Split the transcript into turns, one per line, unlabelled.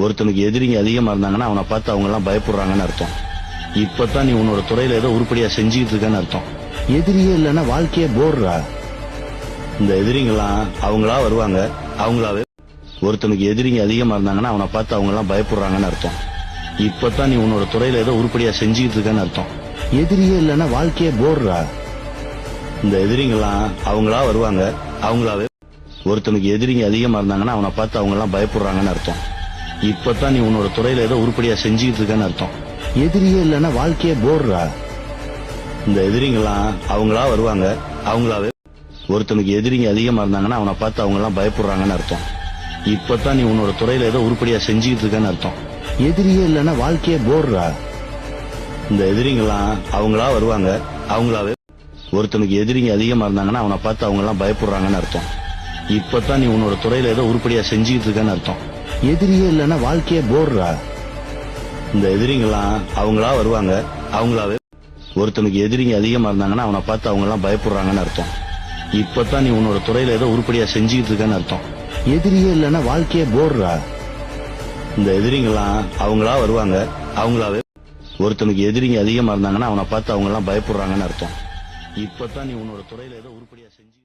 ஒருத்தனுக்கு எதிரிங்க அதிகமா இருந்தாங்கன்னா அவனை பார்த்து அவங்க எல்லாம் பயப்படுறாங்கன்னு அர்த்தம். இப்பதான் நீ உன்னோட துறையில ஏதோ உருப்படியா செஞ்சுக்கிட்டு இருக்கன்னு அர்த்தம். எதிரியே இல்லைன்னா வாழ்க்கையே போடுறா. இந்த எதிரிங்கெல்லாம் அவங்களா வருவாங்க, அவங்களாவே. ஒருத்தனுக்கு எதிரிங்க அதிகமா இருந்தாங்கன்னா அவனை பார்த்து அவங்க எல்லாம் பயப்படுறாங்கன்னு அர்த்தம். இப்பதான் நீ உன்னோட துறையில ஏதோ உருப்படியா செஞ்சுக்கிட்டு இருக்கன்னு அர்த்தம். எதிரியே இல்லைன்னா வாழ்க்கையே போடுறா. இந்த எதிரிங்கெல்லாம் அவங்களா வருவாங்க, அவங்களாவே. ஒருத்தனுக்கு எதிரிங்க அதிகமா இருந்தாங்கன்னா அவனை பார்த்து அவங்க எல்லாம் பயப்படுறாங்கன்னு அர்த்தம். இப்பதான் நீ உன்னோட துறையில ஏதோ உருப்படியா செஞ்சுக்கிட்டு இருக்கன்னு அர்த்தம். எதிரியே இல்லைன்னா வாழ்க்கையே போடுறா. இந்த எதிரிங்கெல்லாம் அவங்களா வருவாங்க, அவங்களாவே. ஒருத்தனுக்கு எதிரிங்க அதிகமா இருந்தாங்கன்னா அவனை பார்த்து அவங்க எல்லாம் பயப்படுறாங்கன்னு அர்த்தம். இப்பதான் நீ உன்னோட துறையில ஏதோ உருப்படியா செஞ்சுக்கிட்டு இருக்கன்னு அர்த்தம். எதிரியே இல்லைன்னா வாழ்க்கையே போடுறா. இந்த எதிரிங்கெல்லாம் அவங்களா வருவாங்க, அவங்களாவே. ஒருத்தனுக்கு எதிரிங்க அதிகமா இருந்தாங்கன்னா அவனை பார்த்து அவங்க எல்லாம் பயப்படுறாங்கன்னு அர்த்தம். இப்பதான் நீ உன்னோட துறையில ஏதோ உருப்படியா செஞ்சுக்கிட்டு இருக்கன்னு அர்த்தம். எதிரியே இல்லைன்னா வாழ்க்கையே போடுறா. இந்த எதிரிங்கெல்லாம் அவங்களா வருவாங்க, அவங்களாவே. ஒருத்தனுக்கு எதிரிங்க அதிகமா இருந்தாங்கன்னா அவனை பார்த்து அவங்க எல்லாம் பயப்படுறாங்கன்னு அர்த்தம். இப்பதான் நீ உன்னோட துறையில ஏதோ உருப்படியா செஞ்சுக்கிட்டு இருக்கன்னு அர்த்தம். எதிரியே இல்லைன்னா வாழ்க்கையே போடுறா. இந்த எதிரிங்கெல்லாம் அவங்களா வருவாங்க, அவங்களாவே. ஒருத்தனுக்கு எதிரிங்க அதிகமா இருந்தாங்கன்னா அவனை பார்த்து அவங்க எல்லாம் பயப்படுறாங்கன்னு அர்த்தம். இப்பதான் நீ உன்னோட துறையில ஏதோ உருப்படியா செஞ்சு